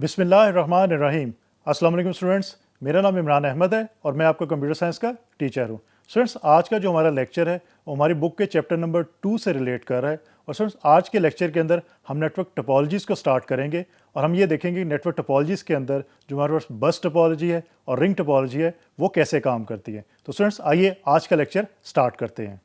बिस्मिल्लाहिर्रहमानिर्रहीम। अस्सलाम वालेकुम स्टूडेंट्स, मेरा नाम इमरान अहमद है और मैं आपका कंप्यूटर साइंस का टीचर हूँ। स्टूडेंट्स, आज का जो हमारा लेक्चर है वो हमारी बुक के चैप्टर नंबर 2 से रिलेट कर रहा है। और स्टूडेंट्स, आज के लेक्चर के अंदर हम नेटवर्क टोपोलॉजीज़ को स्टार्ट करेंगे और हम ये देखेंगे कि नेटवर्क टोपोलॉजीज़ के अंदर जो हमारे पास बस टोपोलॉजी है और रिंग टोपोलॉजी है वो कैसे काम करती है। तो स्टूडेंट्स, आइए आज का लेक्चर स्टार्ट करते हैं।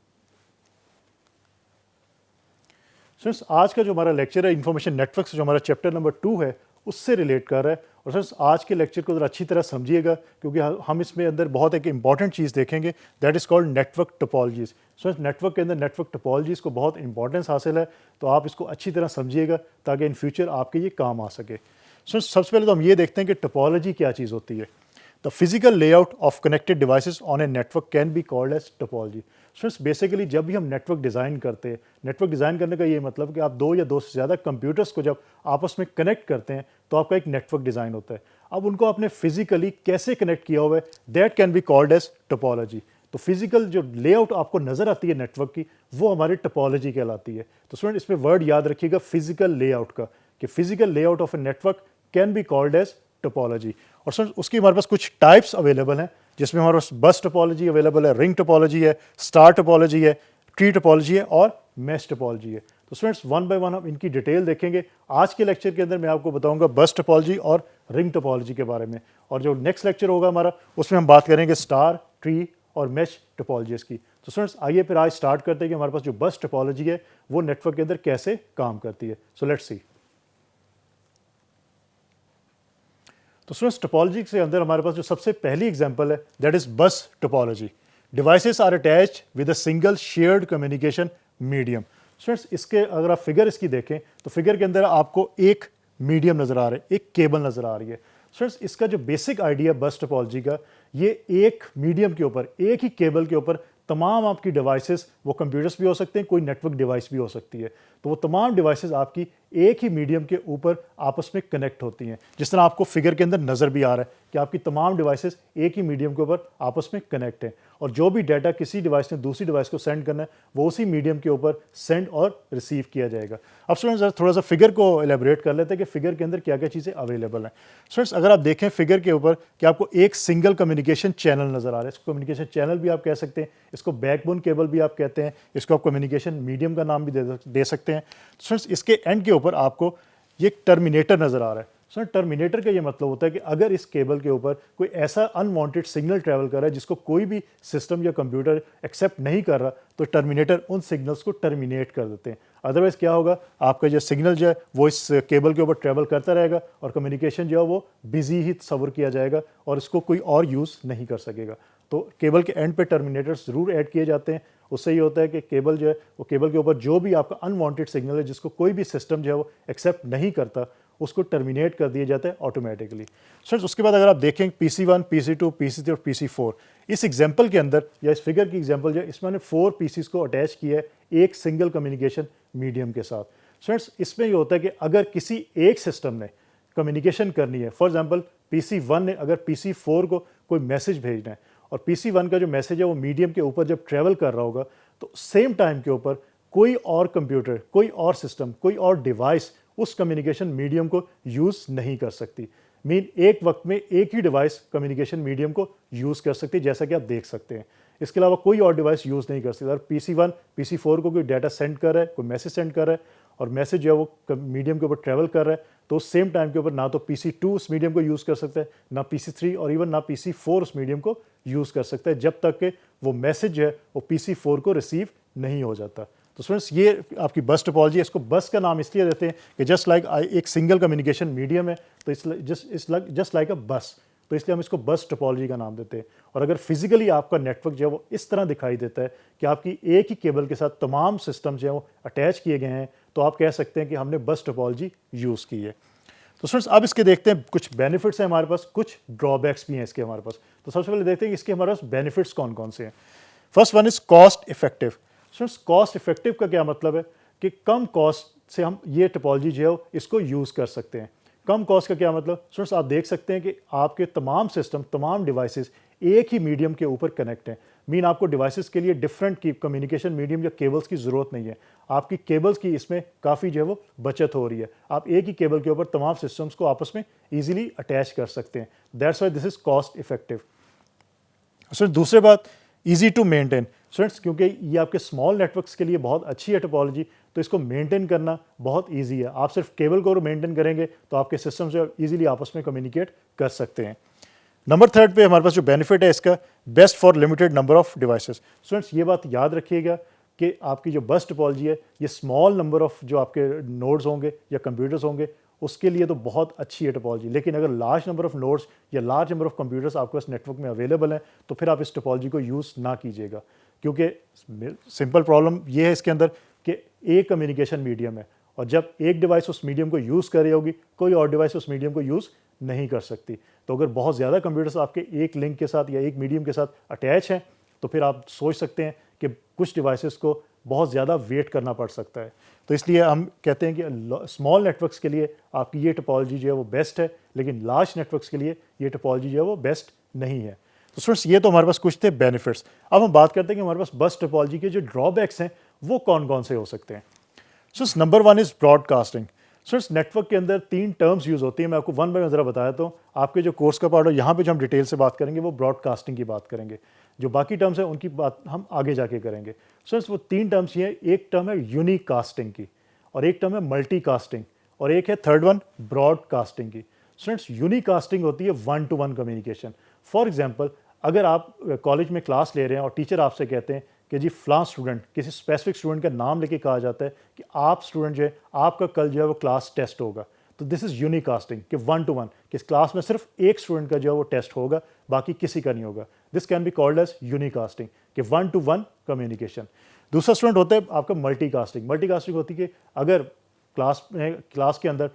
स्टूडेंट्स, आज का जो हमारा लेक्चर है इंफॉर्मेशन नेटवर्क से जो हमारा चैप्टर नंबर 2 है उससे रिलेट कर रहा है। और स्टूडेंट्स, आज के लेक्चर को ज़रा अच्छी तरह समझिएगा क्योंकि हम इसमें अंदर बहुत एक इंपॉर्टेंट चीज़ देखेंगे, that is called network topologies. Students, network के अंदर नेटवर्क टोपोलॉजीज़ को बहुत इंपॉर्टेंस हासिल है, तो आप इसको अच्छी तरह समझिएगा ताकि इन फ्यूचर आपके ये काम आ सके। स्टूडेंट्स, सबसे पहले तो हम ये देखते हैं कि टोपोलॉजी क्या चीज़ होती है। The physical layout of connected devices on a network can be called as topology. Students, basically जब भी हम नेटवर्क डिज़ाइन करते हैं, नेटवर्क डिज़ाइन करने का ये मतलब कि आप दो या दो से ज़्यादा कंप्यूटर्स को जब आपस में कनेक्ट करते हैं तो आपका एक नेटवर्क डिज़ाइन होता है। अब उनको आपने फिजिकली कैसे कनेक्ट किया हुआ है, that can be called as topology. तो फिजिकल जो लेआउट आपको नज़र आती है नेटवर्क की, वो हमारी टोपोलॉजी कहलाती है। तो स्टूडेंट, इसमें वर्ड याद रखिएगा फिजिकल लेआउट का, कि physical layout of a network can be called as topology. और सर उसकी हमारे पास कुछ टाइप्स अवेलेबल हैं, जिसमें हमारे पास बस टोपोलॉजी अवेलेबल है, रिंग टोपोलॉजी है, स्टार टोपोलॉजी है, ट्री टोपोलॉजी है और मैश टोपोलॉजी है। तो स्टूडेंट्स, वन बाय वन हम इनकी डिटेल देखेंगे। आज के लेक्चर के अंदर मैं आपको बताऊंगा बस टोपोलॉजी और रिंग टोपोलॉजी के बारे में, और जो नेक्स्ट लेक्चर होगा हमारा उसमें हम बात करेंगे स्टार, ट्री और मैश टोपोलॉजीज की। तो स्टूडेंट्स, आइए फिर आज स्टार्ट करते हैं कि हमारे पास जो बस टोपोलॉजी है वो नेटवर्क के अंदर कैसे काम करती है। So let's see. तो स्टूडेंट्स, टोपोलॉजी के अंदर हमारे पास जो सबसे पहली एग्जांपल है that is bus topology. Devices are attached with a single shared communication medium. Students, इसके अगर आप फिगर इसकी देखें तो फिगर के अंदर आपको एक मीडियम नज़र आ रहा है, एक केबल नज़र आ रही है। स्टूडेंट्स, इसका जो बेसिक आइडिया बस टोपोलॉजी का, ये एक मीडियम के ऊपर, एक ही केबल के ऊपर तमाम आपकी डिवाइसेस, वो कंप्यूटर्स भी हो सकते हैं, कोई नेटवर्क डिवाइस भी हो सकती है, तो वो तमाम डिवाइसेस आपकी एक ही मीडियम के ऊपर आपस में कनेक्ट होती हैं। जिस तरह आपको फिगर के अंदर नज़र भी आ रहा है कि आपकी तमाम डिवाइसेस एक ही मीडियम के ऊपर आपस में कनेक्ट हैं, और जो भी डाटा किसी डिवाइस ने दूसरी डिवाइस को सेंड करना है वो उसी मीडियम के ऊपर सेंड और रिसीव किया जाएगा। अब स्टूडेंट्स, थोड़ा सा फिगर को एलेबरेट कर लेते हैं कि फिगर के अंदर क्या क्या चीज़ें अवेलेबल हैं। स्टूडेंट्स, अगर आप देखें फिगर के ऊपर कि आपको एक सिंगल कम्युनिकेशन चैनल नज़र आ रहा है, इसको कम्युनिकेशन चैनल भी आप कह सकते हैं, इसको बैकबोन केबल भी आप कहते हैं, इसको आप कम्युनिकेशन मीडियम का नाम भी दे सकते हैं। स्टूडेंट्स, इसके एंड के ऊपर आपको ये टर्मिनेटर नज़र आ रहा है। सर, टर्मिनेटर का ये मतलब होता है कि अगर इस केबल के ऊपर कोई ऐसा अनवांटेड सिग्नल ट्रैवल कर रहा है जिसको कोई भी सिस्टम या कंप्यूटर एक्सेप्ट नहीं कर रहा, तो टर्मिनेटर उन सिग्नल्स को टर्मिनेट कर देते हैं। अदरवाइज क्या होगा, आपका जो सिग्नल जो है वो इस केबल के ऊपर ट्रैवल करता रहेगा और कम्युनिकेशन जो है वो बिजी ही तस्वर किया जाएगा और इसको कोई और यूज़ नहीं कर सकेगा। तो केबल के एंड पे टर्मिनेटर्स ज़रूर ऐड किए जाते हैं। उससे ये होता है कि केबल जो है वो केबल के ऊपर जो भी आपका अनवांटेड सिग्नल है जिसको कोई भी सिस्टम जो है वो एक्सेप्ट नहीं करता, उसको टर्मिनेट कर दिया जाता है ऑटोमेटिकली। स्टूडेंट्स, उसके बाद अगर आप देखें PC1, PC2, PC3 और PC4, इस एग्जांपल के अंदर या इस फिगर की एग्जांपल जो है इसमें 4 पीसीस को अटैच किया है एक सिंगल कम्युनिकेशन मीडियम के साथ। स्टूडेंट्स, इसमें ये होता है कि अगर किसी एक सिस्टम ने कम्युनिकेशन करनी है, फॉर एग्जाम्पल PC1 ने अगर PC4 को कोई मैसेज भेजना है और PC1 का जो मैसेज है वो मीडियम के ऊपर जब ट्रैवल कर रहा होगा, तो सेम टाइम के ऊपर कोई और कंप्यूटर, कोई और सिस्टम, कोई और डिवाइस उस कम्युनिकेशन मीडियम को यूज़ नहीं कर सकती। मीन एक वक्त में एक ही डिवाइस कम्युनिकेशन मीडियम को यूज़ कर सकती है, जैसा कि आप देख सकते हैं। इसके अलावा कोई और डिवाइस यूज़ नहीं कर सकती। अगर PC1 PC4 को कोई डाटा सेंड कर रहा है, कोई मैसेज सेंड कर रहा है और मैसेज जो है वो मीडियम के ऊपर ट्रैवल कर रहा है, तो सेम टाइम के ऊपर ना तो PC2 उस मीडियम को यूज़ कर सकता है, ना PC3 और इवन ना PC4 उस मीडियम को यूज़ कर सकता है, जब तक कि वो मैसेज जो है वो PC4 को रिसीव नहीं हो जाता। तो स्टूडेंट्स, ये आपकी बस टोपोलॉजी है। इसको बस का नाम इसलिए देते हैं कि जस्ट लाइक एक सिंगल कम्युनिकेशन मीडियम है, तो जस्ट लाइक अ बस, तो इसलिए हम इसको बस टोपोलॉजी का नाम देते हैं। और अगर फिजिकली आपका नेटवर्क जो है वो इस तरह दिखाई देता है कि आपकी एक ही केबल के साथ तमाम सिस्टम जो है वो अटैच किए गए हैं, तो आप कह सकते हैं कि हमने बस टोपोलॉजी यूज़ की है। तो स्टूडेंट्स, अब इसके देखते हैं कुछ बेनिफिट्स हैं हमारे पास, कुछ ड्रॉबैक्स भी हैं इसके हमारे पास। तो सबसे पहले देखते हैं कि इसके हमारे पास बेनिफिट्स कौन कौन से हैं। First one is cost effective. Students, cost effective का क्या मतलब है कि कम कॉस्ट से हम ये टोपोलॉजी जो है इसको यूज़ कर सकते हैं। कम कॉस्ट का क्या मतलब, स्टूडेंट्स आप देख सकते हैं कि आपके तमाम सिस्टम, तमाम डिवाइसेस एक ही मीडियम के ऊपर कनेक्ट हैं। मीन आपको डिवाइसेस के लिए डिफरेंट की कम्युनिकेशन मीडियम या केबल्स की ज़रूरत नहीं है। आपकी केबल्स की इसमें काफ़ी जो है वो बचत हो रही है। आप एक ही केबल के ऊपर तमाम सिस्टम्स को आपस में ईजिली अटैच कर सकते हैं। That's why this is cost effective. Students दूसरी बात, ईजी टू मेंटेन। स्टूडेंट्स क्योंकि ये आपके स्मॉल नेटवर्क्स के लिए बहुत अच्छी है टोपोलॉजी, तो इसको मेंटेन करना बहुत ईजी है। आप सिर्फ केबल को मेंटेन करेंगे तो आपके सिस्टम जो ईजिली आपस में कम्युनिकेट कर सकते हैं। नंबर थर्ड पे हमारे पास जो बेनिफिट है इसका, best for limited number of devices. Students ये बात याद रखिएगा कि आपकी जो बस टोपोलॉजी है ये स्मॉल नंबर ऑफ जो आपके नोड्स होंगे या कंप्यूटर्स होंगे उसके लिए तो बहुत अच्छी है टोपोलॉजी, लेकिन अगर लार्ज नंबर ऑफ नोड्स या लार्ज नंबर ऑफ कंप्यूटर्स आपके पास नेटवर्क में अवेलेबल हैं तो फिर आप इस टोपोलॉजी को यूज़ ना कीजिएगा, क्योंकि सिंपल प्रॉब्लम ये है इसके अंदर कि एक कम्युनिकेशन मीडियम है और जब एक डिवाइस उस मीडियम को यूज़ कर रही होगी कोई और डिवाइस उस मीडियम को यूज़ नहीं कर सकती। तो अगर बहुत ज़्यादा कंप्यूटर्स आपके एक लिंक के साथ या एक मीडियम के साथ अटैच हैं तो फिर आप सोच सकते हैं कि कुछ डिवाइसेस को बहुत ज़्यादा वेट करना पड़ सकता है। तो इसलिए हम कहते हैं कि स्मॉल नेटवर्क्स के लिए आपकी ये टोपोलॉजी जो है वो बेस्ट है, लेकिन लार्ज नेटवर्क्स के लिए ये टोपोलॉजी जो है वो बेस्ट नहीं है। तो स्टूडेंट्स ये तो हमारे पास कुछ थे बेनिफिट्स। अब हम बात करते हैं कि हमारे पास बस टोपोलॉजी के जो ड्रॉबैक्स हैं वो कौन कौन से हो सकते हैं। Students number one is broadcasting. Students network के अंदर 3 टर्म्स यूज़ होती हैं, मैं आपको वन बाय वन ज़रा बताया। तो आपके जो कोर्स का पार्ट हो यहाँ पे जो हम डिटेल से बात करेंगे वो ब्रॉडकास्टिंग की बात करेंगे, जो बाकी टर्म्स हैं उनकी बात हम आगे जाके करेंगे। स्टूडेंट्स वो 3 टर्म्स ये हैं, एक टर्म है यूनिक कास्टिंग की और एक टर्म है मल्टी कास्टिंग और एक है थर्ड वन ब्रॉडकास्टिंग की। स्टूडेंट्स यूनिक कास्टिंग होती है 1 to 1 कम्युनिकेशन। फॉर एग्जाम्पल अगर आप कॉलेज में क्लास ले रहे हैं और टीचर आपसे कहते हैं कि जी फलां स्टूडेंट, किसी स्पेसिफिक स्टूडेंट का नाम लेके कहा जाता है कि आप स्टूडेंट जो है आपका कल जो है वो क्लास टेस्ट होगा, तो दिस इज़ यूनिक कास्टिंग कि 1 to 1 कि इस क्लास में सिर्फ एक स्टूडेंट का जो है वो टेस्ट होगा, बाकी किसी का नहीं होगा। This can be called as unicasting कि 1 to 1 कम्युनिकेशन। दूसरा स्टूडेंट होता है आपका मल्टी कास्टिंग। मल्टी कास्टिंग होती है कि अगर क्लास के अंदर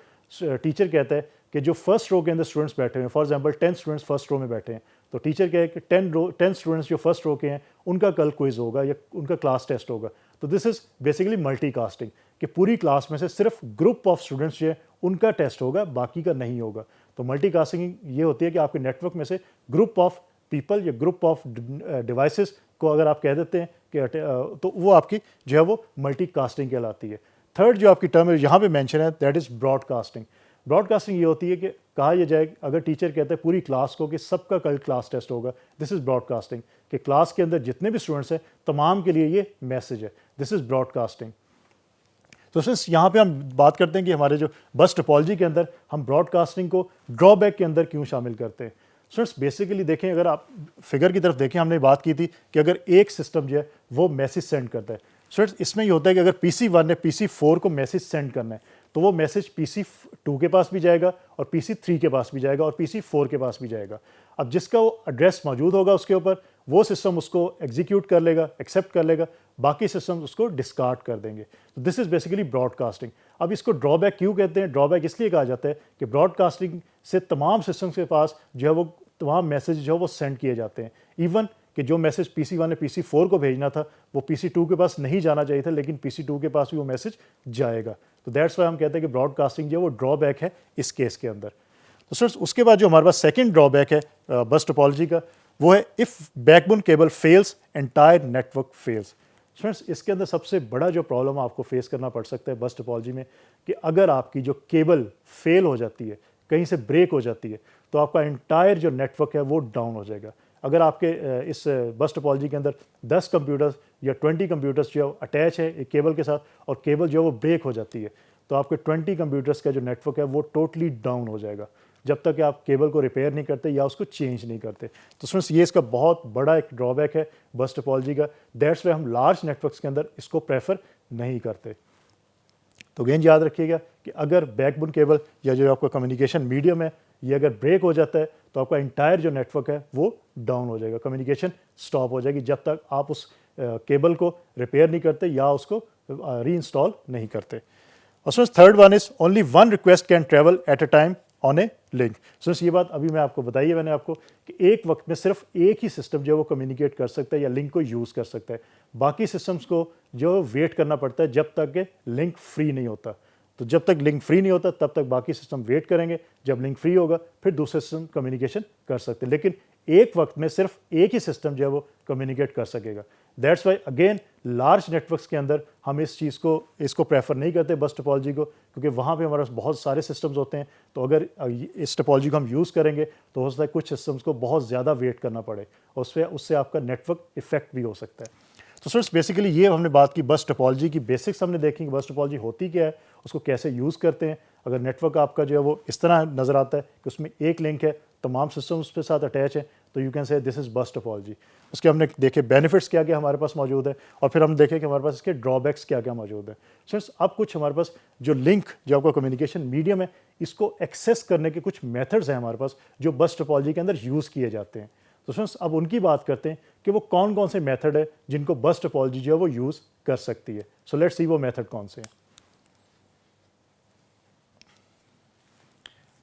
टीचर कहता है कि जो फर्स्ट रो के अंदर स्टूडेंट्स बैठे हुए हैं, for example 10 students first row में बैठे हैं, तो टीचर कहे कि 10 स्टूडेंट्स जो फर्स्ट रो के हैं उनका कल क्विज होगा या उनका क्लास टेस्ट होगा। तो this is basically multi casting कि पूरी क्लास में से सिर्फ ग्रुप ऑफ स्टूडेंट्स जो है उनका टेस्ट होगा, बाकी का नहीं होगा। तो मल्टी कास्टिंग ये होती है कि आपके नेटवर्क में से ग्रुप ऑफ पीपल या ग्रुप ऑफ डिवाइसेस को अगर आप कह देते हैं कि तो वो आपकी जो है वो मल्टी कास्टिंग कहलाती है। थर्ड जो आपकी टर्म है यहाँ पे मेंशन है दैट इज़ ब्रॉडकास्टिंग। ब्रॉडकास्टिंग ये होती है कि कहा यह जाए अगर टीचर कहता है पूरी क्लास को कि सबका कल क्लास टेस्ट होगा, दिस इज़ ब्रॉडकास्टिंग कि क्लास के अंदर जितने भी स्टूडेंट्स हैं तमाम के लिए ये मैसेज है, दिस इज़ ब्रॉडकास्टिंग। तो सिर्फ यहाँ पे हम बात करते हैं कि हमारे जो बस टोपोलॉजी के अंदर हम ब्रॉडकास्टिंग को ड्रॉबैक के अंदर क्यों शामिल करते हैं। स्टूडेंट्स बेसिकली देखें, अगर आप फिगर की तरफ देखें, हमने बात की थी कि अगर एक सिस्टम जो है वो मैसेज सेंड करता है। स्टूडेंट्स इसमें ये होता है कि अगर PC1 ने PC4 को मैसेज सेंड करना है तो वो मैसेज PC2 के पास भी जाएगा और PC3 के पास भी जाएगा और PC4 के पास भी जाएगा। अब जिसका वो एड्रेस मौजूद होगा उसके ऊपर वो सिस्टम उसको एग्जीक्यूट कर लेगा, एक्सेप्ट कर लेगा, बाकी सिस्टम उसको डिस्कार्ड कर देंगे। तो दिस इज़ बेसिकली ब्रॉडकास्टिंग। अब इसको ड्रॉबैक क्यों कहते हैं? ड्रॉबैक इसलिए कहा जाता है कि ब्रॉडकास्टिंग से तमाम सिस्टम्स के पास जो है वो तमाम मैसेज जो है वो सेंड किए जाते हैं। इवन कि जो मैसेज PC1 ने PC4 को भेजना था वो PC2 के पास नहीं जाना चाहिए था, लेकिन PC2 के पास भी वो मैसेज जाएगा। तो दैट्स वाई हम कहते हैं कि ब्रॉडकास्टिंग जो है वो ड्रॉबैक है इस केस के अंदर। तो सर उसके बाद जो हमारे पास सेकंड ड्रॉबैक है बस टोपोलॉजी का, वो है if backbone cable fails entire network fails. Friends इसके अंदर सबसे बड़ा जो प्रॉब्लम आपको फेस करना पड़ सकता है बस टोपोलॉजी में कि अगर आपकी जो केबल फेल हो जाती है, कहीं से ब्रेक हो जाती है, तो आपका इंटायर जो नेटवर्क है वो डाउन हो जाएगा। अगर आपके इस बस टोपोलॉजी के अंदर 10 कंप्यूटर्स या 20 कंप्यूटर्स जो अटैच है एक केबल के साथ और केबल जो है वो ब्रेक हो जाती है, तो आपके 20 कंप्यूटर्स का जो नेटवर्क है वो टोटली डाउन हो जाएगा जब तक कि आप केबल को रिपेयर नहीं करते या उसको चेंज नहीं करते। तो फ्रेंड्स ये इसका बहुत बड़ा एक ड्रॉबैक है बस टोपोलॉजी का। दैट्स वाई हम लार्ज नेटवर्क्स के अंदर इसको प्रेफर नहीं करते। तो अगेन याद रखिएगा कि अगर बैकबोन केबल या जो आपका कम्युनिकेशन मीडियम है ये अगर ब्रेक हो जाता है तो आपका इंटायर जो नेटवर्क है वो डाउन हो जाएगा, कम्युनिकेशन स्टॉप हो जाएगी जब तक आप उस केबल को रिपेयर नहीं करते या उसको री-इंस्टॉल नहीं करते। और third one is only one request can travel at a time on a link. So ये बात अभी मैं आपको बताई है मैंने आपको कि एक वक्त में सिर्फ एक ही सिस्टम जो है वो कम्युनिकेट कर सकता है या लिंक को यूज़ कर सकता है, बाकी सिस्टम्स को जो वेट करना पड़ता है जब तक कि लिंक फ्री नहीं होता। तो जब तक लिंक फ्री नहीं होता तब तक बाकी सिस्टम वेट करेंगे, जब लिंक फ्री होगा फिर दूसरे सिस्टम कम्युनिकेशन कर सकते हैं। लेकिन एक वक्त में सिर्फ एक ही सिस्टम जो है वो कम्युनिकेट कर सकेगा। That's why again large networks के अंदर हम इस चीज़ को इसको प्रेफर नहीं करते बस टोपोलॉजी को, क्योंकि वहाँ पे हमारे पास बहुत सारे सिस्टम्स होते हैं। तो अगर इस टोपोलॉजी को हम यूज़ करेंगे तो हो सकता है कुछ सिस्टम्स को बहुत ज़्यादा वेट करना पड़े और उससे आपका नेटवर्क इफेक्ट भी हो सकता है। तो स्टूडेंट्स बेसिकली ये हमने बात की बस टोपोलॉजी की बेसिक्स हमने देखी कि बस टोपोलॉजी होती क्या है, उसको कैसे यूज़ करते हैं। अगर नेटवर्क आपका जो है वो इस तरह नज़र आता है कि उसमें एक लिंक है, तमाम सिस्टम उसके साथ अटैच है, तो you can say this is बस टोपोलॉजी। उसके हमने देखे बेनिफिट्स क्या क्या हमारे पास मौजूद है और फिर हम देखें कि हमारे पास इसके ड्रॉबैक्स क्या क्या मौजूद है। स्टूडेंट्स अब कुछ हमारे पास जो लिंक जो आपका कम्युनिकेशन मीडियम है, इसको एक्सेस करने के कुछ मेथड्स हैं हमारे पास जो बस टोपोलॉजी के अंदर यूज़ किए जाते हैं। तो फ्रेंड्स अब उनकी बात करते हैं कि वो कौन कौन से मेथड है जिनको बस टोपोलॉजी जो है वो यूज़ कर सकती है। सो लेट्स सी वो मेथड कौन से हैं।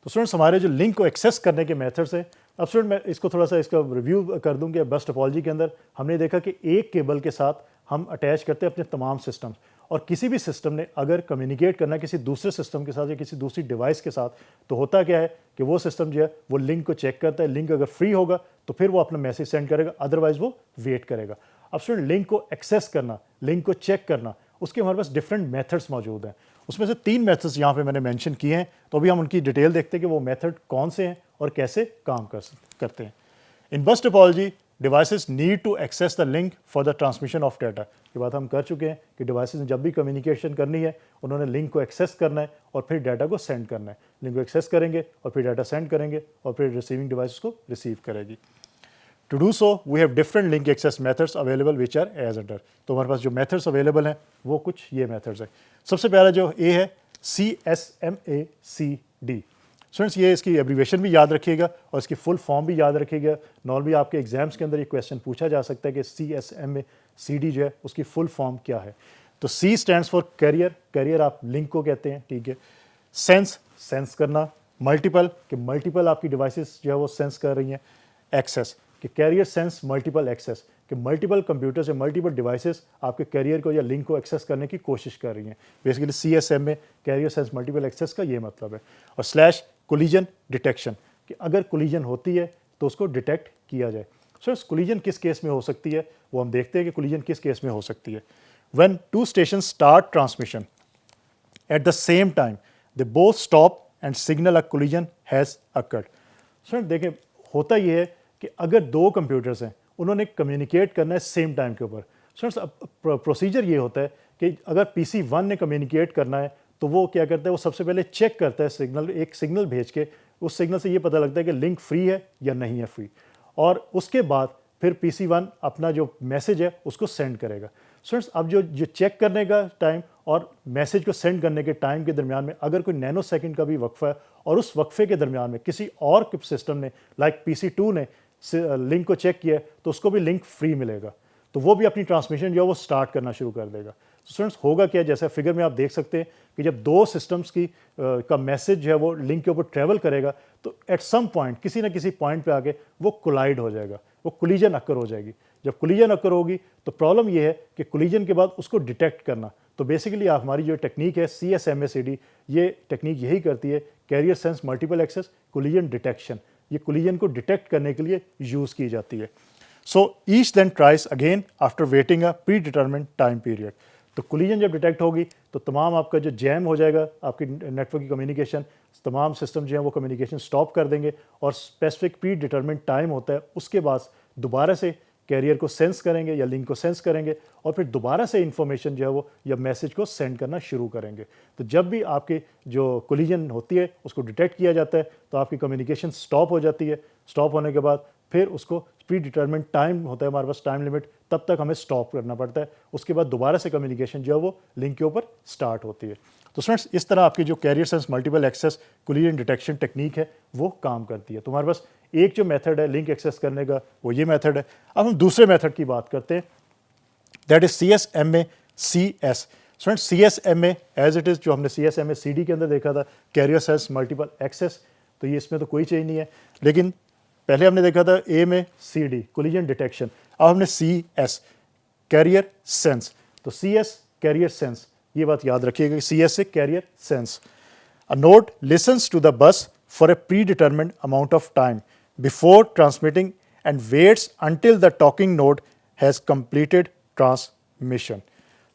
तो स्टूडेंट्स हमारे जो लिंक को एक्सेस करने के मेथड्स हैं, अब स्टूडेंट मैं इसको थोड़ा सा इसका रिव्यू कर दूं कि बस टोपोलॉजी के अंदर हमने देखा कि एक केबल के साथ हम अटैच करते हैं अपने तमाम सिस्टम्स, और किसी भी सिस्टम ने अगर कम्युनिकेट करना है किसी दूसरे सिस्टम के साथ या किसी दूसरी डिवाइस के साथ, तो होता क्या है कि वो सिस्टम जो है वो लिंक को चेक करता है। लिंक अगर फ्री होगा तो फिर वो अपना मैसेज सेंड करेगा, अदरवाइज वो वेट करेगा। अब स्टूडेंट लिंक को एक्सेस करना, लिंक को चेक करना, उसके हमारे पास डिफरेंट मेथड्स मौजूद हैं। उसमें से 3 मेथड्स यहाँ पे मैंने मेंशन किए हैं, तो अभी हम उनकी डिटेल देखते हैं कि वो मेथड कौन से हैं और कैसे काम करते हैं। In bus topology devices need to access the link for the transmission of data. ये बात हम कर चुके हैं कि डिवाइसेस ने जब भी कम्युनिकेशन करनी है उन्होंने लिंक को एक्सेस करना है और फिर डाटा को सेंड करना है। लिंक को एक्सेस करेंगे और फिर डाटा सेंड करेंगे और फिर रिसीविंग डिवाइस को रिसीव करेगी। To do so we have different link access methods available which are as under. तो हमारे पास जो मेथड्स अवेलेबल हैं वो कुछ ये मेथड्स हैं। सबसे पहला जो ए है CSMACD। स्टूडेंट्स ये इसकी एब्रीवेशन भी याद रखिएगा और इसकी फुल फॉर्म भी याद रखिएगा। नॉर्मली आपके एग्जाम्स के अंदर ये क्वेश्चन पूछा जा सकता है कि CSMACD जो है उसकी फुल फॉर्म क्या है। तो C stands for carrier, carrier आप लिंक को कहते हैं, ठीक है। सेंस, सेंस करना। मल्टीपल, कि मल्टीपल आपकी डिवाइसेस जो है वो सेंस कर रही हैं। एक्सेस, कि कैरियर सेंस मल्टीपल एक्सेस, कि मल्टीपल कंप्यूटर्स या मल्टीपल डिवाइसेस आपके कैरियर को या लिंक को एक्सेस करने की कोशिश कर रही हैं। Basically CSMA carrier sense multiple access का ये मतलब है। और स्लैश कोलिजन डिटेक्शन, कि अगर कोलिजन होती है तो उसको डिटेक्ट किया जाए। सो कोलिजन किस केस में हो सकती है वो हम देखते हैं कि कोलिजन किस केस में हो सकती है। When 2 station start transmission at the same time they both stop and signal a collision has occurred. So देखें होता ये है कि अगर 2 कंप्यूटर्स हैं उन्होंने कम्युनिकेट करना है सेम टाइम के ऊपर। स्टूडेंट्स अब प्रोसीजर ये होता है कि अगर PC1 ने कम्युनिकेट करना है तो वो क्या करता है, वो सबसे पहले चेक करता है सिग्नल, एक सिग्नल भेज के उस सिग्नल से ये पता लगता है कि लिंक फ्री है या नहीं है फ्री, और उसके बाद फिर PC1 अपना जो मैसेज है उसको सेंड करेगा। स्टूडेंट्स अब जो चेक करने का टाइम और मैसेज को सेंड करने के टाइम के दरमियान में अगर कोई नैनो सेकंड का भी वक्फा है और उस वक्फे के दरमियान में किसी और सिस्टम ने लाइक PC2 ने लिंक को चेक किया तो उसको भी लिंक फ्री मिलेगा, तो वो भी अपनी ट्रांसमिशन जो है वो स्टार्ट करना शुरू कर देगा। तो स्टूडेंट्स होगा क्या, जैसे फिगर में आप देख सकते हैं कि जब 2 सिस्टम्स की का मैसेज जो है वो लिंक के ऊपर ट्रेवल करेगा तो एट सम पॉइंट किसी ना किसी पॉइंट पे आके वो कोलाइड हो जाएगा, वो कोलिजन अकर हो जाएगी। जब कोलिजन अकर होगी तो प्रॉब्लम ये है कि कोलिजन के बाद उसको डिटेक्ट करना। तो बेसिकली हमारी जो टेक्निक है CSMACD, ये टेक्निक यही करती है, carrier sense multiple access collision detection, ये कोलिजन को डिटेक्ट करने के लिए यूज़ की जाती है। So each then tries again after waiting a predetermined time period. तो कोलिजन जब डिटेक्ट होगी तो तमाम आपका जो जैम हो जाएगा आपकी नेटवर्क की कम्युनिकेशन, तमाम सिस्टम जो है वो कम्युनिकेशन स्टॉप कर देंगे और स्पेसिफिक प्री डिटर्मिन्ड टाइम होता है, उसके बाद दोबारा से कैरियर को सेंस करेंगे या लिंक को सेंस करेंगे और फिर दोबारा से इंफॉर्मेशन जो है वो या मैसेज को सेंड करना शुरू करेंगे। तो जब भी आपकी जो कोलिजन होती है उसको डिटेक्ट किया जाता है तो आपकी कम्युनिकेशन स्टॉप हो जाती है। स्टॉप होने के बाद फिर उसको प्री डिटर्मिन्ड टाइम होता है हमारे पास, टाइम लिमिट, तब तक हमें स्टॉप करना पड़ता है। उसके बाद दोबारा से कम्युनिकेशन जो है वो लिंक के ऊपर स्टार्ट होती है। तो स्टूडेंट्स इस तरह आपकी जो carrier sense multiple access collision detection technique है वो काम करती है। तो हमारे पास एक जो मेथड है लिंक एक्सेस करने का वो ये मेथड है। अब हम दूसरे मेथड की बात करते हैं, that is CSMACS। Students CSMA as it is जो हमने CSMACD के अंदर देखा था कैरियर सेंस मल्टीपल एक्सेस, तो ये इसमें तो कोई चेंज नहीं है। लेकिन पहले हमने देखा था A में CD कोलिजन डिटेक्शन, अब हमने CS कैरियर सेंस। तो CS कैरियर सेंस, ये बात याद रखिएगा, CS से carrier sense. A node listens to the bus for a predetermined amount of time before transmitting and waits until the talking node has completed transmission.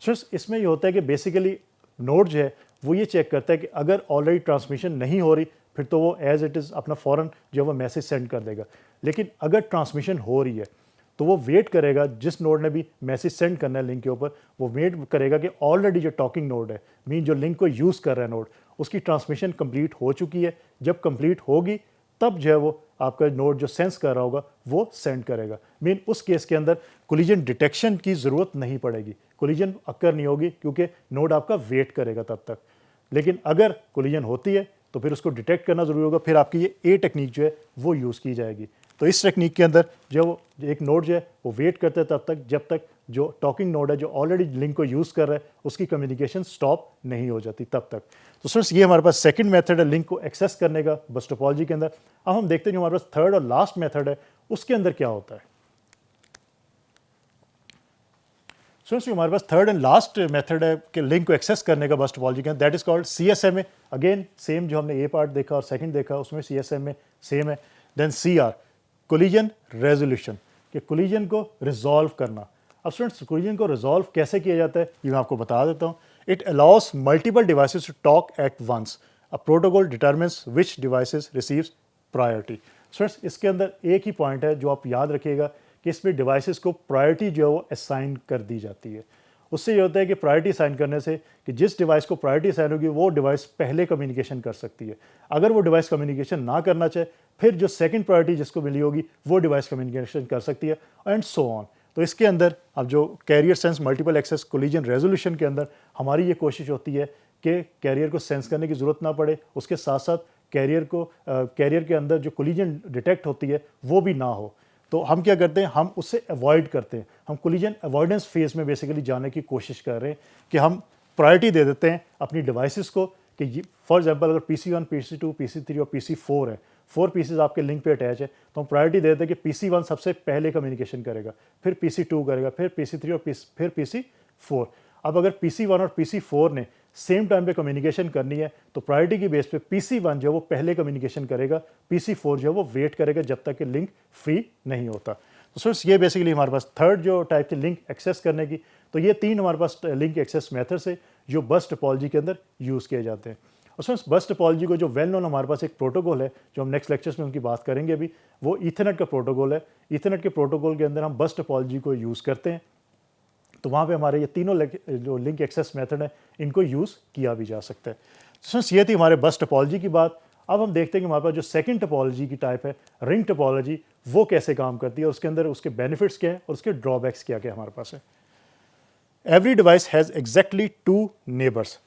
Students, इसमें ये होता है कि बेसिकली नोड जो है वो ये चेक करता है कि अगर ऑलरेडी ट्रांसमिशन नहीं हो रही फिर तो वो एज इट इज़ अपना फ़ौरन जो वो मैसेज सेंड कर देगा। लेकिन अगर ट्रांसमिशन हो रही है तो वो वेट करेगा, जिस नोड ने भी मैसेज सेंड करना है लिंक के ऊपर, वो वेट करेगा कि ऑलरेडी जो टॉकिंग नोड है, मीन जो लिंक को यूज़ कर रहा है नोड, उसकी ट्रांसमिशन कंप्लीट हो चुकी है। जब कंप्लीट होगी तब जो है वो आपका नोड जो सेंस कर रहा होगा वो सेंड करेगा। मीन उस केस के अंदर कोलिजन डिटेक्शन की ज़रूरत नहीं पड़ेगी, कोलिजन अक्कर नहीं होगी क्योंकि नोड आपका वेट करेगा तब तक। लेकिन अगर कोलिजन होती है तो फिर उसको डिटेक्ट करना ज़रूरी होगा, फिर आपकी ये ए टेक्निक जो है वो यूज़ की जाएगी। तो इस टेक्निक के अंदर जो एक नोड जो है वो वेट करता है तब तक जब तक जो टॉकिंग नोड है जो ऑलरेडी लिंक को यूज़ कर रहा है उसकी कम्युनिकेशन स्टॉप नहीं हो जाती तब तक। तो स्टूडेंट्स, ये हमारे पास सेकंड मेथड है लिंक को एक्सेस करने का बस टोपोलॉजी के अंदर। अब हम देखते हैं जो हमारे पास थर्ड और लास्ट मेथड है उसके अंदर क्या होता है। स्टूडेंट्स, जो हमारे पास थर्ड एंड लास्ट मेथड है कि लिंक को एक्सेस करने का बस टोपोलॉजी के अंदर, that is called CSMA। Again same जो हमने ए पार्ट देखा और सेकंड देखा उसमें CSMA सेम है। देन CR, कोलिजन रेजोल्यूशन, कि कोलिजन को रिजॉल्व करना। अब स्टूडेंट्स, कोलिजन को रिजॉल्व कैसे किया जाता है ये मैं आपको बता देता हूँ। It allows multiple devices to talk at once. A protocol determines which devices receives priority. Students, इसके अंदर एक ही पॉइंट है जो आप याद रखिएगा कि इसमें डिवाइसेस को प्रायोरिटी जो है वो असाइन कर दी जाती है। उससे ये होता है कि प्रायोरिटी असाइन करने से कि जिस डिवाइस को प्रायोरिटी असाइन होगी वो डिवाइस पहले कम्युनिकेशन कर सकती है। अगर वो डिवाइस कम्युनिकेशन ना करना चाहे फिर जो सेकंड प्रायोरिटी जिसको मिली होगी वो डिवाइस कम्युनिकेशन कर सकती है, एंड सो ऑन। तो इसके अंदर अब जो carrier sense multiple access collision resolution के अंदर हमारी ये कोशिश होती है कि कैरियर को सेंस करने की ज़रूरत ना पड़े, उसके साथ साथ कैरियर के अंदर जो कोलिजन डिटेक्ट होती है वो भी ना हो। तो हम क्या करते हैं, हम उससे अवॉइड करते हैं, हम कोलिजन अवॉइडेंस फेज में बेसिकली जाने की कोशिश कर रहे हैं कि हम प्रायोरिटी दे देते हैं अपनी डिवाइसेस को कि फॉर एग्जांपल अगर PC1, PC2, PC3 और PC4 है, 4 पीसेज आपके लिंक पे अटैच है, तो हम प्रायोरिटी दे देते हैं कि PC1 सबसे पहले कम्युनिकेशन करेगा, फिर PC2 करेगा, फिर PC3 और फिर PC4। अब अगर PC1 और PC4 ने सेम टाइम पे कम्युनिकेशन करनी है तो प्रायोरिटी की बेस पे PC1 जो है वो पहले कम्युनिकेशन करेगा, PC4 जो है वो वेट करेगा जब तक कि लिंक फ्री नहीं होता। तो स्टूडेंट्स, ये बेसिकली हमारे पास थर्ड जो टाइप थी लिंक एक्सेस करने की। तो ये तीन हमारे पास लिंक एक्सेस मेथड्स है जो बस टोपोलॉजी के अंदर यूज़ किए जाते हैं। और स्टूडेंट्स, बस टोपोलॉजी को जो वेल नोन हमारे पास एक प्रोटोकॉल है जो हम नेक्स्ट लेक्चर्स में उनकी बात करेंगे भी, वो ईथरनेट का प्रोटोकॉल है। ईथरनेट के प्रोटोकॉल के अंदर हम बस टोपोलॉजी को यूज़ करते हैं, तो वहाँ पे हमारे ये तीनों जो लिंक एक्सेस मेथड है इनको यूज़ किया भी जा सकता है। तो ये थी हमारे बस टोपोलॉजी की बात। अब हम देखते हैं कि हमारे पास जो सेकंड टोपोलॉजी की टाइप है रिंग टोपोलॉजी, वो कैसे काम करती है और उसके अंदर उसके बेनिफिट्स क्या हैं और उसके ड्रॉबैक्स क्या क्या हमारे पास है। Every device has exactly 2 neighbours.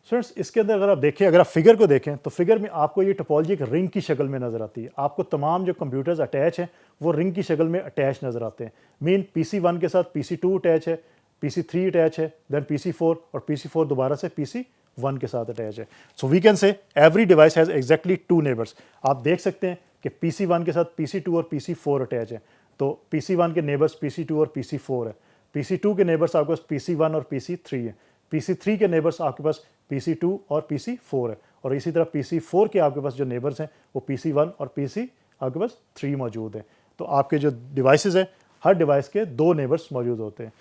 Students, इसके अंदर अगर आप देखें, अगर आप फिगर को देखें तो फिगर में आपको ये टोपोलॉजी एक रिंग की शक्ल में नजर आती है। आपको तमाम जो कंप्यूटर्स अटैच हैं वो रिंग की शक्ल में अटैच नजर आते हैं। मीन PC1 के साथ PC2 अटैच है, PC3 अटैच है, देन PC4 और PC4 दोबारा से PC1 के साथ अटैच है। So we can say every device has exactly 2 neighbours. आप देख सकते हैं कि PC1 के साथ PC2 और PC4 अटैच है, तो PC1 के नेबर्स PC2 और PC4 है, PC2 के नेबर्स आपके पास PC1 और PC3 है, PC3 के नेबर्स आपके पास PC2 और PC4 है, और इसी तरह PC4 के आपके पास जो नेबर्स हैं वो PC1 और PC आपके पास 3 मौजूद हैं। तो आपके जो डिवाइसेस हैं हर डिवाइस के 2 नेबर्स मौजूद होते हैं।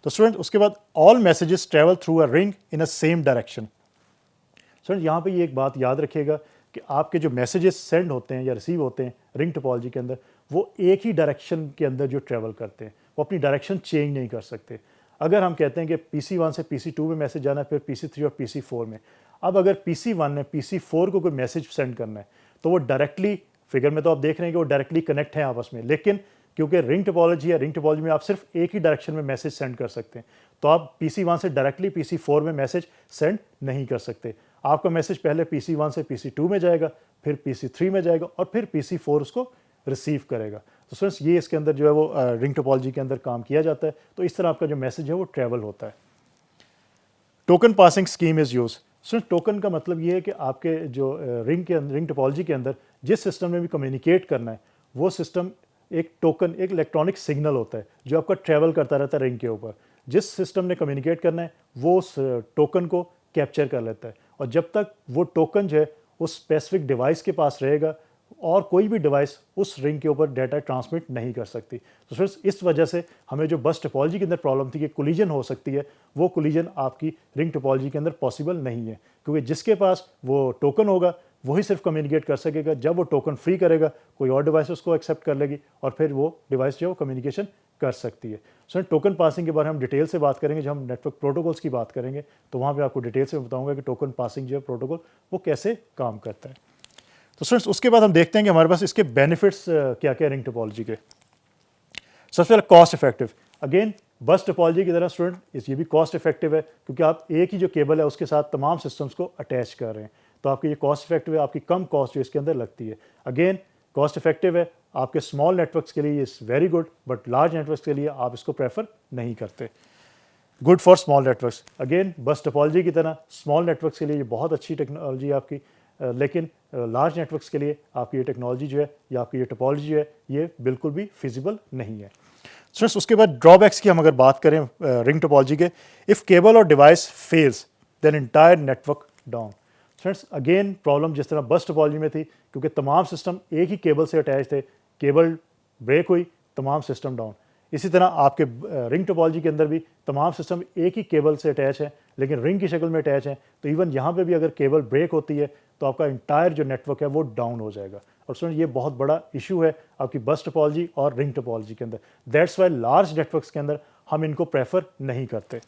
तो स्टूडेंट, उसके बाद all messages travel through a ring in a same direction. Student, यहाँ पे ये एक बात याद रखिएगा कि आपके जो मैसेजेस सेंड होते हैं या रिसीव होते हैं रिंग टोपोलॉजी के अंदर, वो एक ही डायरेक्शन के अंदर जो ट्रेवल करते हैं, वो अपनी डायरेक्शन चेंज नहीं कर सकते। अगर हम कहते हैं कि PC1 से PC2 में मैसेज जाना है, फिर PC3 और PC4 में, अब अगर PC1 ने PC4 को कोई मैसेज सेंड करना है तो वो डायरेक्टली, फिगर में तो आप देख रहे हैं कि वो डायरेक्टली कनेक्ट है आपस में, लेकिन क्योंकि रिंग टोपोलॉजी है, रिंग टोपोलॉजी में आप सिर्फ एक ही डायरेक्शन में मैसेज सेंड कर सकते हैं, तो आप PC1 से डायरेक्टली PC4 में मैसेज सेंड नहीं कर सकते। आपका मैसेज पहले PC1 से PC2 में जाएगा, फिर PC3 में जाएगा और फिर PC4 उसको रिसीव करेगा। तो स्टूडेंट्स, ये इसके अंदर जो है वो रिंग टोपोलॉजी के अंदर काम किया जाता है। तो इस तरह आपका जो मैसेज है वो ट्रैवल होता है। Token passing scheme is use. Student, token का मतलब ये है कि आपके जो रिंग टोपोलॉजी के अंदर जिस सिस्टम में भी कम्युनिकेट करना है वो सिस्टम एक टोकन, एक इलेक्ट्रॉनिक सिग्नल होता है जो आपका ट्रैवल करता रहता है रिंग के ऊपर। जिस सिस्टम ने कम्युनिकेट करना है वो उस टोकन को कैप्चर कर लेता है, और जब तक वो टोकन जो है उस स्पेसिफिक डिवाइस के पास रहेगा और कोई भी डिवाइस उस रिंग के ऊपर डाटा ट्रांसमिट नहीं कर सकती। तो फ्रेंड्स इस वजह से हमें जो बस टोपोलॉजी के अंदर प्रॉब्लम थी कि कोलिजन हो सकती है, वो कोलिजन आपकी रिंग टोपोलॉजी के अंदर पॉसिबल नहीं है, क्योंकि जिसके पास वो टोकन होगा वही सिर्फ कम्युनिकेट कर सकेगा। जब वो टोकन फ्री करेगा कोई और डिवाइस उसको एक्सेप्ट कर लेगी और फिर वो डिवाइस जो है वो कम्युनिकेशन कर सकती है। सो टोकन पासिंग के बारे में हम डिटेल से बात करेंगे। जब हम नेटवर्क प्रोटोकॉल्स की बात करेंगे तो वहाँ पे आपको डिटेल से बताऊंगा कि टोकन पासिंग जो है प्रोटोकॉल वो कैसे काम करता है। तो स्टूडेंट्स उसके बाद हम देखते हैं कि हमारे पास इसके बेनिफिट्स क्या क्या रिंग टोपोलॉजी के। सबसे पहले कॉस्ट इफेक्टिव। अगेन बस टोपोलॉजी की तरह स्टूडेंट ये भी कॉस्ट इफेक्टिव है, क्योंकि आप एक ही जो केबल है उसके साथ तमाम सिस्टम्स को अटैच कर रहे हैं, तो आपकी ये कॉस्ट इफेक्टिव है, आपकी कम कॉस्ट जो इसके अंदर लगती है। अगेन कॉस्ट इफेक्टिव है, आपके स्मॉल नेटवर्क्स के लिए is very good, but large networks के लिए आप इसको प्रेफर नहीं करते। Good for small networks. Again बस टोपोलॉजी की तरह स्मॉल नेटवर्क्स के लिए ये बहुत अच्छी टेक्नोलॉजी है आपकी, लेकिन लार्ज नेटवर्क्स के लिए आपकी ये टेक्नोलॉजी जो है या आपकी ये टोपोलॉजी जो है ये बिल्कुल भी फिजिबल नहीं है। स्टूडेंट्स उसके बाद ड्रॉबैक्स की हम अगर बात करें रिंग टोपोलॉजी के, इफ़ केबल और device fails then entire network down. Friends again problem जिस तरह बस टोपोलॉजी में थी, क्योंकि तमाम सिस्टम एक ही केबल से अटैच थे, केबल ब्रेक हुई तमाम सिस्टम डाउन। इसी तरह आपके रिंग टोपोलॉजी के अंदर भी तमाम सिस्टम एक ही केबल से अटैच है, लेकिन रिंग की शक्ल में अटैच है, तो इवन यहाँ पे भी अगर केबल ब्रेक होती है तो आपका इंटायर जो नेटवर्क है वो डाउन हो जाएगा। और स्टूडेंट ये बहुत बड़ा इशू है आपकी बस टोपोलॉजी और रिंग टोपोलॉजी के अंदर। दैट्स वाई लार्ज नेटवर्क्स के अंदर हम इनको प्रेफर नहीं करते।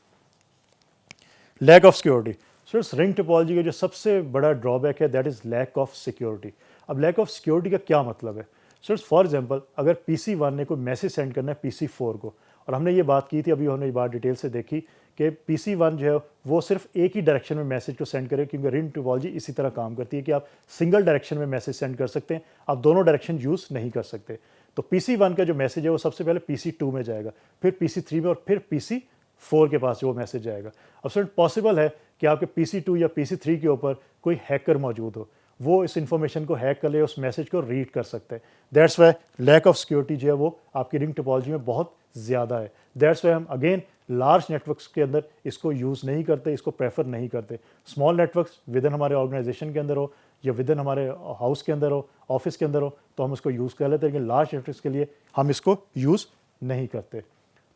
Lack of security. Students ring topology का जो सबसे बड़ा ड्रॉबैक है that is lack of security. अब लैक ऑफ सिक्योरिटी का क्या मतलब है? स्टूडेंट्स फॉर एग्जांपल अगर PC1 ने कोई मैसेज सेंड करना है PC4 को, और हमने ये बात की थी, अभी हमने ये बात डिटेल से देखी कि PC1 जो है वो सिर्फ एक ही डायरेक्शन में मैसेज को सेंड करे, क्योंकि रिंग टोपोलॉजी इसी तरह काम करती है कि आप सिंगल डायरेक्शन में मैसेज सेंड कर सकते हैं, आप दोनों डायरेक्शन यूज़ नहीं कर सकते। तो PC1 का जो मैसेज है वो सबसे पहले PC2 में जाएगा, फिर PC3 में, और फिर PC4 के पास जो वो मैसेज जाएगा। अब स्टूडेंट पॉसिबल है कि आपके PC2 या PC3 के ऊपर कोई हैकर मौजूद हो, वो इस इंफॉर्मेशन को हैक कर ले, उस मैसेज को रीड कर सकते हैं। That's why lack of security जो है वो आपकी रिंग टोपोलॉजी में बहुत ज़्यादा है। दैट्स वाई हम अगेन लार्ज नेटवर्क्स के अंदर इसको यूज़ नहीं करते, इसको प्रेफर नहीं करते। स्मॉल नेटवर्क्स विद इन हमारे ऑर्गेनाइजेशन के अंदर हो या विद इन हमारे हाउस के अंदर हो, ऑफिस के अंदर हो, तो हम इसको यूज़ कर लेते हैं, लेकिन लार्ज नेटवर्क्स के लिए हम इसको यूज़ नहीं करते।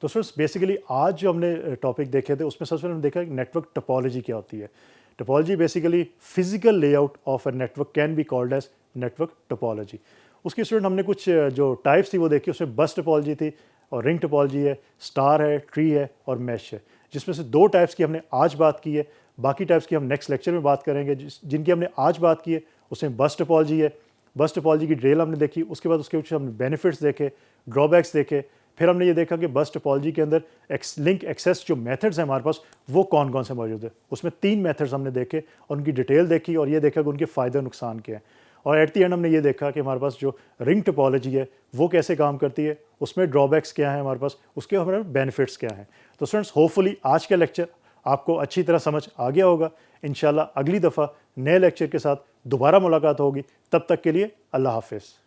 तो स्टूडेंट्स बेसिकली आज जो हमने टॉपिक देखे थे उसमें सबसे पहले हमने देखा कि नेटवर्क टोपोलॉजी क्या होती है। Topology basically physical layout of a network can be called as network topology. उसकी स्टूडेंट हमने कुछ जो टाइप्स थी वो देखी, उसमें बस टोपोलॉजी थी और रिंग टोपोलॉजी है, स्टार है, ट्री है और मैश है, जिसमें से 2 टाइप्स की हमने आज बात की है। बाकी टाइप्स की हम नेक्स्ट लेक्चर में बात करेंगे। जिनकी हमने आज बात की है उसमें बस टोपोलॉजी है। बस टोपोलॉजी की डिटेल हमने देखी, उसके बाद उसके कुछ हमने बेनिफिट्स देखे, ड्रॉबैक्स देखे, फिर हमने ये देखा कि बस टोपोलॉजी के अंदर लिंक एक्सेस जो मेथड्स हैं हमारे पास वो कौन कौन से मौजूद है। उसमें 3 मेथड्स हमने देखे और उनकी डिटेल देखी और ये देखा कि उनके फ़ायदे और नुकसान क्या हैं। और एट द एंड हमने ये देखा कि हमारे पास जो रिंग टोपोलॉजी है वो कैसे काम करती है, उसमें ड्रॉबैक्स क्या हैं हमारे पास, उसके हमारे बेनिफिट्स क्या हैं। तो स्टूडेंट्स होपफुली आज का लेक्चर आपको अच्छी तरह समझ आ गया होगा। इंशाल्लाह अगली दफ़ा नए लेक्चर के साथ दोबारा मुलाकात होगी। तब तक के लिए अल्लाह हाफिज़।